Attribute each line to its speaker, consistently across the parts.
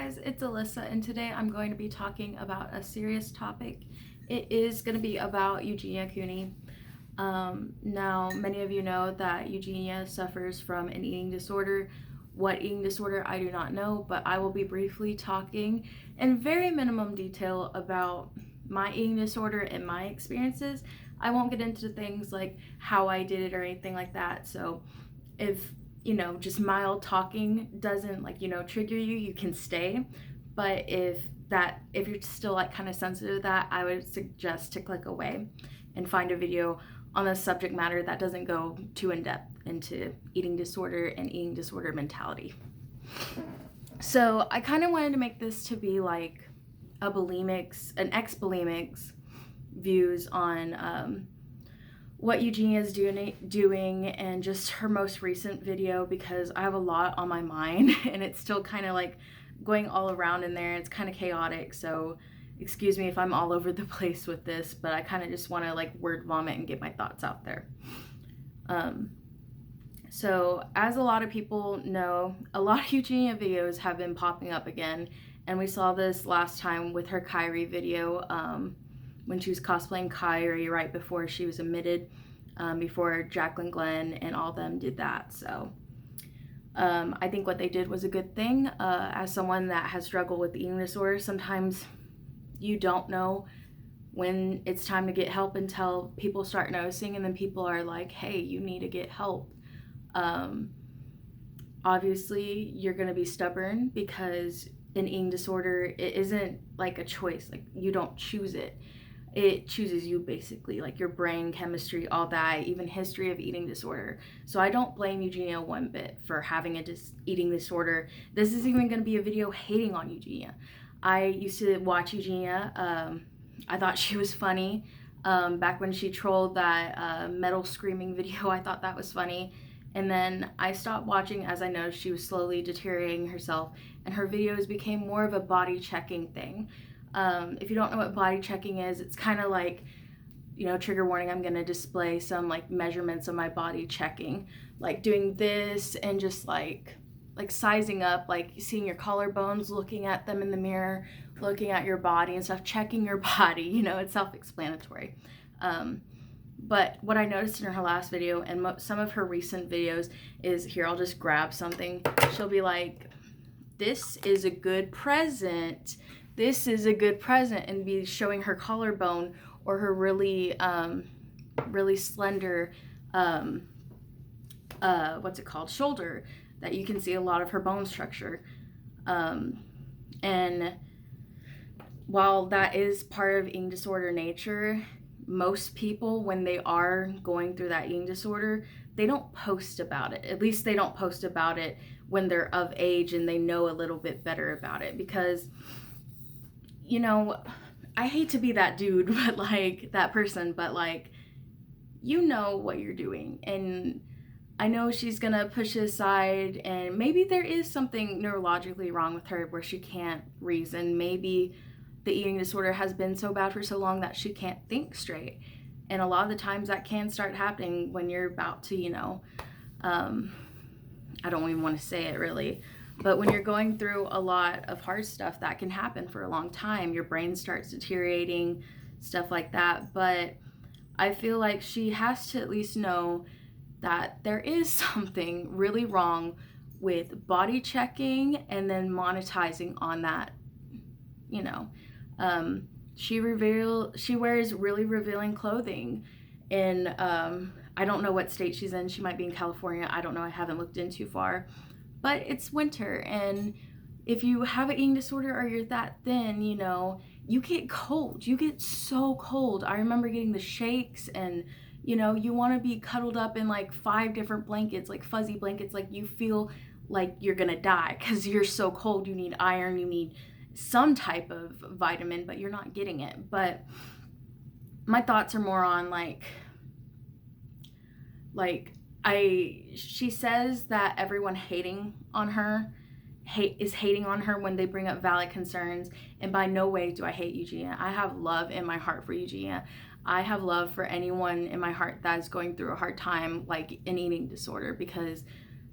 Speaker 1: guys, it's Alyssa, and today I'm going to be talking about a serious topic. It is going to be about Euginea Cooney. Now, many of you know that Eugenia suffers from an eating disorder. What eating disorder, I do not know, but I will be briefly talking in very minimum detail about my eating disorder and my experiences. I won't get into things like how I did it or anything like that. So if just mild talking doesn't trigger you, you can stay. But if you're still kind of sensitive to that, I would suggest to click away and find a video on the subject matter that doesn't go too in depth into eating disorder and eating disorder mentality. So I kind of wanted to make this to be like an ex-bulimic's views on what Eugenia is doing and just her most recent video, because I have a lot on my mind and it's still kind of like going all around in there. It's kind of chaotic, so excuse me if I'm all over the place with this, but I kind of just want to word vomit and get my thoughts out there. So as a lot of people know, a lot of Eugenia videos have been popping up again, and we saw this last time with her Kyrie video, when she was cosplaying Kyrie right before she was admitted, before Jacqueline Glenn and all them did that. So I think what they did was a good thing. As someone that has struggled with eating disorder, sometimes you don't know when it's time to get help until people start noticing, and then people are like, hey, you need to get help. Obviously you're going to be stubborn, because an eating disorder, it isn't like a choice. You don't choose it. It chooses you, basically, your brain chemistry, all that, even history of eating disorder. So I don't blame Eugenia one bit for having eating disorder. This is even going to be a video hating on Eugenia. I used to watch Eugenia. I thought she was funny. Back when she trolled that metal screaming video, I thought that was funny. And then I stopped watching as I noticed she was slowly deteriorating herself, and her videos became more of a body checking thing. If you don't know what body checking is, it's kind of like, trigger warning, I'm going to display some measurements of my body checking, doing this and just sizing up, seeing your collarbones, looking at them in the mirror, looking at your body and stuff, checking your body. It's self-explanatory. But what I noticed in her last video and some of her recent videos is, here, I'll just grab something. She'll be like, this is a good present. This is a good present, and be showing her collarbone or her really, really slender, what's it called, shoulder, that you can see a lot of her bone structure. And while that is part of eating disorder nature, most people, when they are going through that eating disorder, they don't post about it. At least they don't post about it when they're of age and they know a little bit better about it, because I hate to be that dude, but that person, but you know what you're doing. And I know she's gonna push it aside, and maybe there is something neurologically wrong with her where she can't reason. Maybe the eating disorder has been so bad for so long that she can't think straight. And a lot of the times that can start happening when you're about to, I don't even want to say it really, but when you're going through a lot of hard stuff, that can happen for a long time. Your brain starts deteriorating, stuff like that. But I feel like she has to at least know that there is something really wrong with body checking and then monetizing on that. She wears really revealing clothing, and I don't know what state she's in. She might be in California. I don't know. I haven't looked in too far. But it's winter, and if you have an eating disorder or you're that thin, you get cold. You get so cold. I remember getting the shakes, and you want to be cuddled up in 5 different blankets, fuzzy blankets, you feel like you're gonna die because you're so cold. You need iron, you need some type of vitamin, but you're not getting it. But my thoughts are more on she says that everyone hating on her is hating on her when they bring up valid concerns, and by no way do I hate Eugenia. I have love in my heart for Eugenia. I have love for anyone in my heart that is going through a hard time, like an eating disorder, because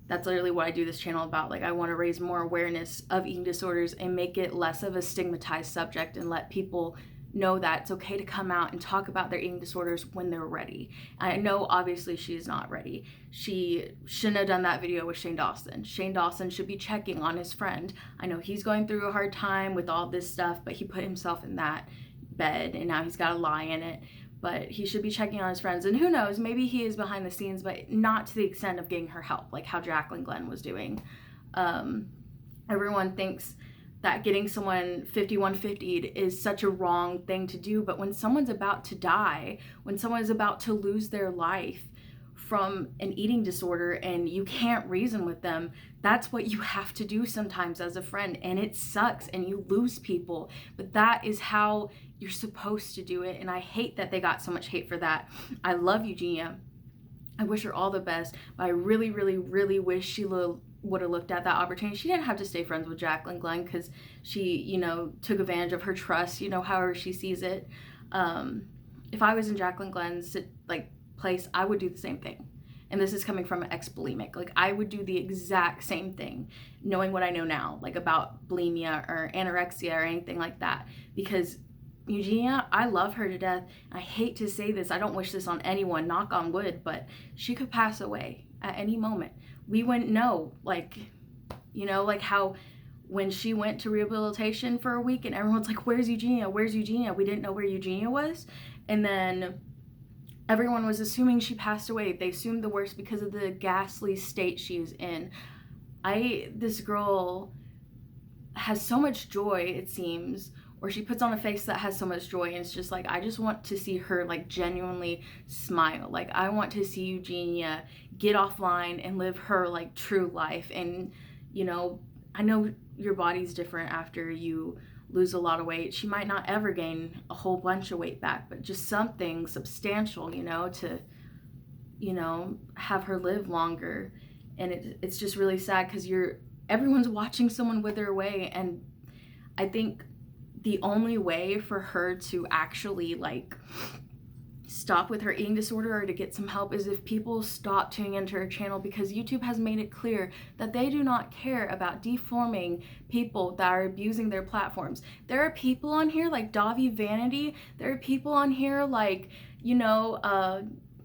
Speaker 1: that's literally what I do this channel about. Like, I want to raise more awareness of eating disorders and make it less of a stigmatized subject, and let people know that it's okay to come out and talk about their eating disorders when they're ready. I know obviously she's not ready. She shouldn't have done that video with Shane Dawson. Shane Dawson should be checking on his friend. I know he's going through a hard time with all this stuff, but he put himself in that bed and now he's got to lie in it. But he should be checking on his friends, and who knows, maybe he is behind the scenes, but not to the extent of getting her help, like how Jacqueline Glenn was doing. Everyone thinks that getting someone 5150'd is such a wrong thing to do, but when someone's about to die, when someone is about to lose their life from an eating disorder and you can't reason with them, that's what you have to do sometimes as a friend, and it sucks and you lose people, but that is how you're supposed to do it. And I hate that they got so much hate for that. I love Eugenia. I wish her all the best, but I really, really, really wish she would have looked at that opportunity. She didn't have to stay friends with Jacqueline Glenn because she, you know, took advantage of her trust, you know, however she sees it. If I was in Jacqueline Glenn's place, I would do the same thing. And this is coming from an ex-bulimic. Like, I would do the exact same thing, knowing what I know now, like about bulimia or anorexia or anything like that. Because Eugenia, I love her to death. I hate to say this, I don't wish this on anyone, knock on wood, but she could pass away at any moment. We wouldn't know, like, you know, like how when she went to rehabilitation for a week and everyone's like, where's Eugenia? Where's Eugenia? We didn't know where Eugenia was. And then everyone was assuming she passed away. They assumed the worst because of the ghastly state she's in. This girl has so much joy, it seems, or she puts on a face that has so much joy, and it's just like, I just want to see her like genuinely smile. Like, I want to see Eugenia get offline and live her like true life. And, you know, I know your body's different after you lose a lot of weight. She might not ever gain a whole bunch of weight back, but just something substantial, you know, to, you know, have her live longer. And it's just really sad because everyone's watching someone wither away. And I think the only way for her to actually like stop with her eating disorder or to get some help is if people stop tuning into her channel, because YouTube has made it clear that they do not care about deforming people that are abusing their platforms. There are people on here like Davi Vanity. There are people on here like, you know,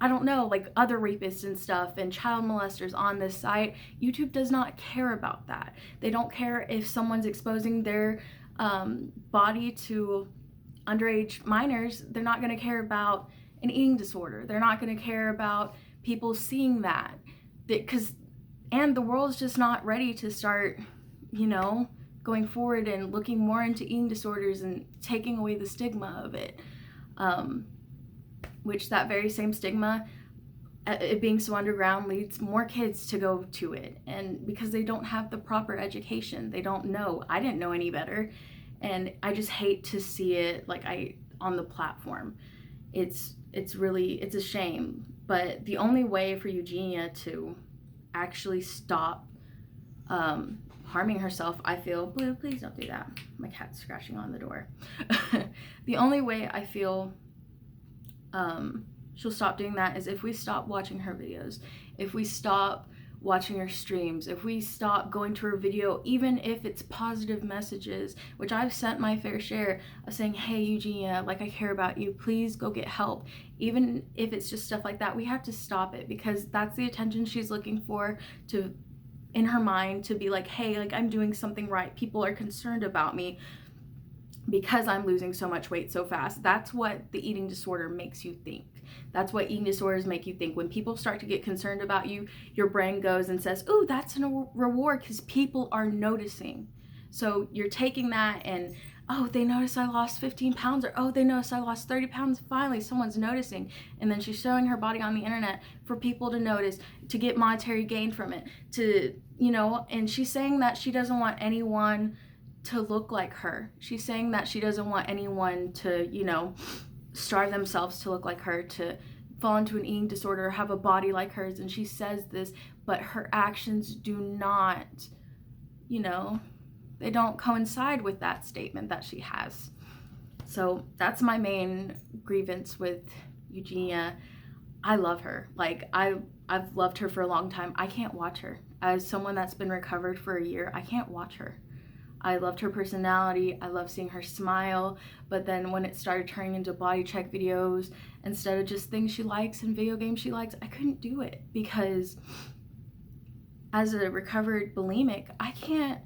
Speaker 1: I don't know, like other rapists and stuff and child molesters on this site. YouTube does not care about that. They don't care if someone's exposing their body to underage minors. They're not going to care about an eating disorder. They're not going to care about people seeing that, and the world's just not ready to start, you know, going forward and looking more into eating disorders and taking away the stigma of it, which that very same stigma, it being so underground, leads more kids to go to it. And because they don't have the proper education, they don't know. I didn't know any better, and I just hate to see it like on the platform. It's a shame. But the only way for Eugenia to actually stop harming herself, I feel, Blue, please don't do that. My cat's scratching on the door. The only way I feel she'll stop doing that is if we stop watching her videos, if we stop watching her streams, if we stop going to her video, even if it's positive messages, which I've sent my fair share of saying, hey Eugenia, like, I care about you, please go get help. Even if it's just stuff like that, we have to stop it, because that's the attention she's looking for, to, in her mind, to be like, hey, like, I'm doing something right, people are concerned about me because I'm losing so much weight so fast. That's what the eating disorder makes you think. That's what eating disorders make you think. When people start to get concerned about you, your brain goes and says, ooh, that's a reward because people are noticing. So you're taking that and, oh, they notice I lost 15 pounds, or oh, they notice I lost 30 pounds. Finally, someone's noticing. And then she's showing her body on the internet for people to notice, to get monetary gain from it, to, you know, and she's saying that she doesn't want anyone to look like her. She's saying that she doesn't want anyone to, you know, starve themselves to look like her, to fall into an eating disorder or have a body like hers. And she says this, but her actions do not, you know, they don't coincide with that statement that she has. So that's my main grievance with Eugenia. I love her. Like, I've loved her for a long time. I can't watch her. As someone that's been recovered for a year, I can't watch her. I loved her personality. I love seeing her smile. But then when it started turning into body check videos instead of just things she likes and video games she likes, I couldn't do it, because as a recovered bulimic, I can't.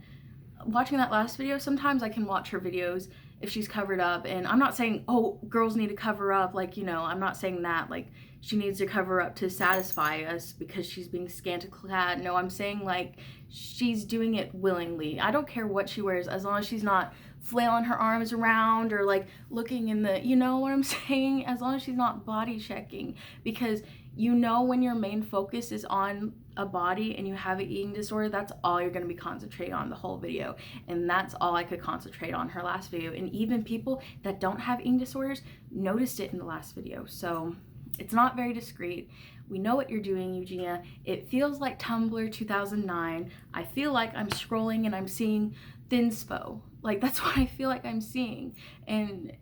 Speaker 1: Watching that last video, sometimes I can watch her videos if she's covered up, and I'm not saying, oh, girls need to cover up, like, you know, I'm not saying that, like, she needs to cover up to satisfy us because she's being scantily clad. No, I'm saying, like, she's doing it willingly. I don't care what she wears, as long as she's not flailing her arms around or, like, looking in the, you know what I'm saying? As long as she's not body checking, because you know when your main focus is on a body and you have an eating disorder, that's all you're going to be concentrating on the whole video. And that's all I could concentrate on her last video. And even people that don't have eating disorders noticed it in the last video. So it's not very discreet. We know what you're doing, Euginea. It feels like Tumblr 2009. I feel like I'm scrolling and I'm seeing thinspo. Like, that's what I feel like I'm seeing. And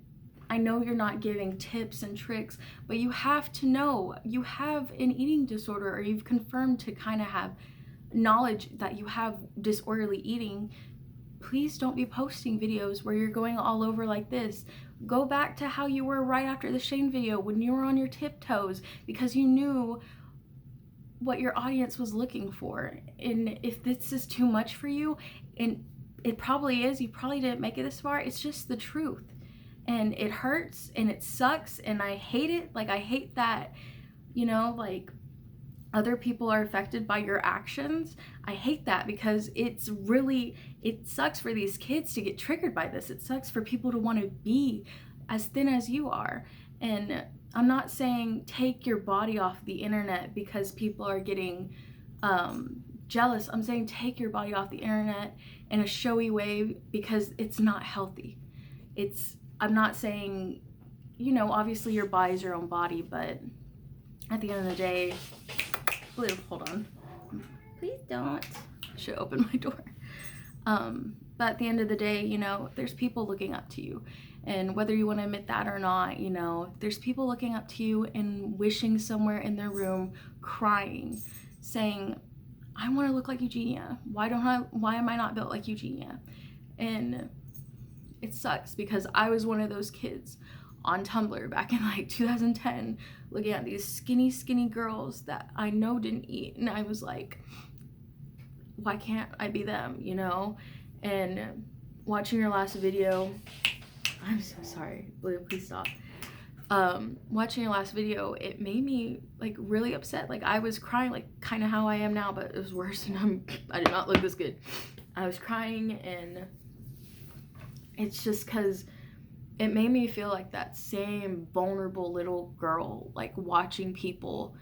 Speaker 1: I know you're not giving tips and tricks, but you have to know you have an eating disorder, or you've confirmed to kind of have knowledge that you have disorderly eating. Please don't be posting videos where you're going all over like this. Go back to how you were right after the Shane video, when you were on your tiptoes, because you knew what your audience was looking for. And if this is too much for you, and it probably is, you probably didn't make it this far, it's just the truth. And it hurts and it sucks and I hate it. Like, I hate that, you know, like, other people are affected by your actions. I hate that, because it sucks for these kids to get triggered by this. It sucks for people to want to be as thin as you are. And I'm not saying take your body off the internet because people are getting jealous. I'm saying take your body off the internet in a showy way, because it's not healthy. I'm not saying, you know, obviously your body's your own body, but at the end of the day, hold on. Please don't. I should open my door. But at the end of the day, you know, there's people looking up to you. And whether you want to admit that or not, you know, there's people looking up to you and wishing somewhere in their room, crying, saying, I want to look like Euginea. Why am I not built like Euginea? And it sucks, because I was one of those kids on Tumblr back in like 2010, looking at these skinny girls that I know didn't eat, and I was like, why can't I be them, you know? And watching your last video, I'm so sorry, please stop. Watching your last video, it made me like really upset. Like, I was crying, like kind of how I am now, but it was worse, and I did not look this good. I was crying, and it's just because it made me feel like that same vulnerable little girl, like watching people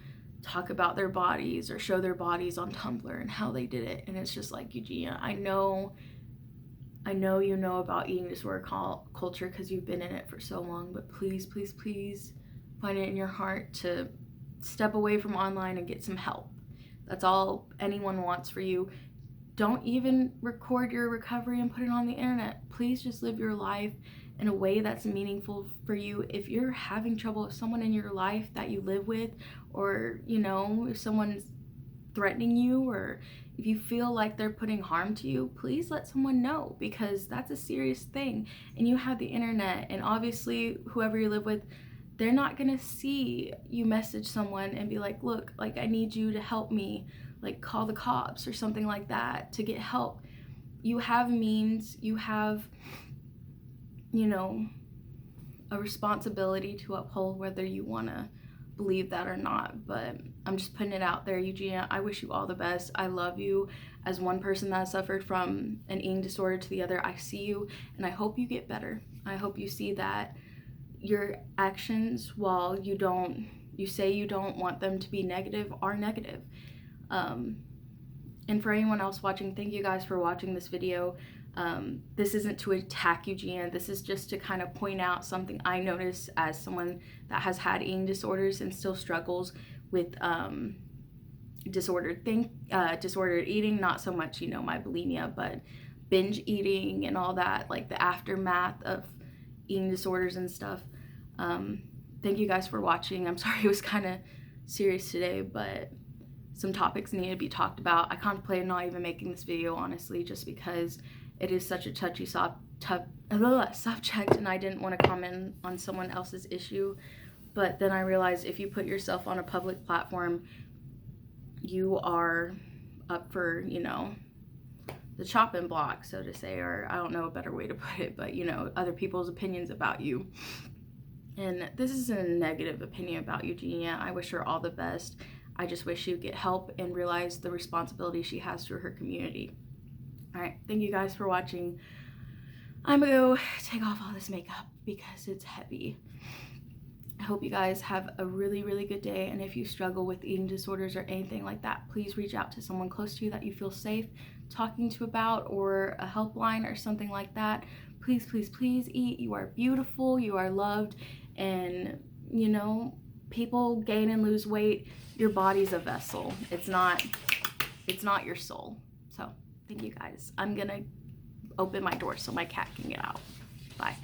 Speaker 1: talk about their bodies or show their bodies on Tumblr and how they did it. And it's just like, Euginea, I know you know about eating disorder culture because you've been in it for so long, but please find it in your heart to step away from online and get some help. That's all anyone wants for you. Don't even record your recovery and put it on the internet. Please just live your life in a way that's meaningful for you. If you're having trouble with someone in your life that you live with, or, you know, if someone's threatening you, or if you feel like they're putting harm to you, please let someone know, because that's a serious thing. And you have the internet, and obviously whoever you live with, they're not gonna see you message someone and be like, look, like, I need you to help me, like call the cops or something like that to get help. You have means, you have, you know, a responsibility to uphold, whether you want to believe that or not. But I'm just putting it out there, Euginea. I wish you all the best. I love you. As one person that suffered from an eating disorder to the other, I see you, and I hope you get better. I hope you see that your actions, while you say you don't want them to be negative, are negative. And for anyone else watching, thank you guys for watching this video. This isn't to attack Euginea. This is just to kind of point out something I noticed as someone that has had eating disorders and still struggles with disordered eating. Not so much, you know, my bulimia, but binge eating and all that, like the aftermath of eating disorders and stuff. Thank you guys for watching. I'm sorry it was kind of serious today, but some topics need to be talked about. I contemplated not even making this video, honestly, just because it is such a touchy subject, and I didn't want to comment on someone else's issue. But then I realized if you put yourself on a public platform, you are up for, you know, the chopping block, so to say, or I don't know a better way to put it, but, you know, other people's opinions about you. And this is a negative opinion about Eugenia. I wish her all the best. I just wish she would get help and realize the responsibility she has to her community. All right, thank you guys for watching. I'm gonna go take off all this makeup because it's heavy. I hope you guys have a really, really good day. And if you struggle with eating disorders or anything like that, please reach out to someone close to you that you feel safe talking to about, or a helpline or something like that. Please, please, please eat. You are beautiful, you are loved, and, you know, people gain and lose weight. Your body's a vessel. It's not your soul. So thank you guys. I'm gonna open my door so my cat can get out. Bye.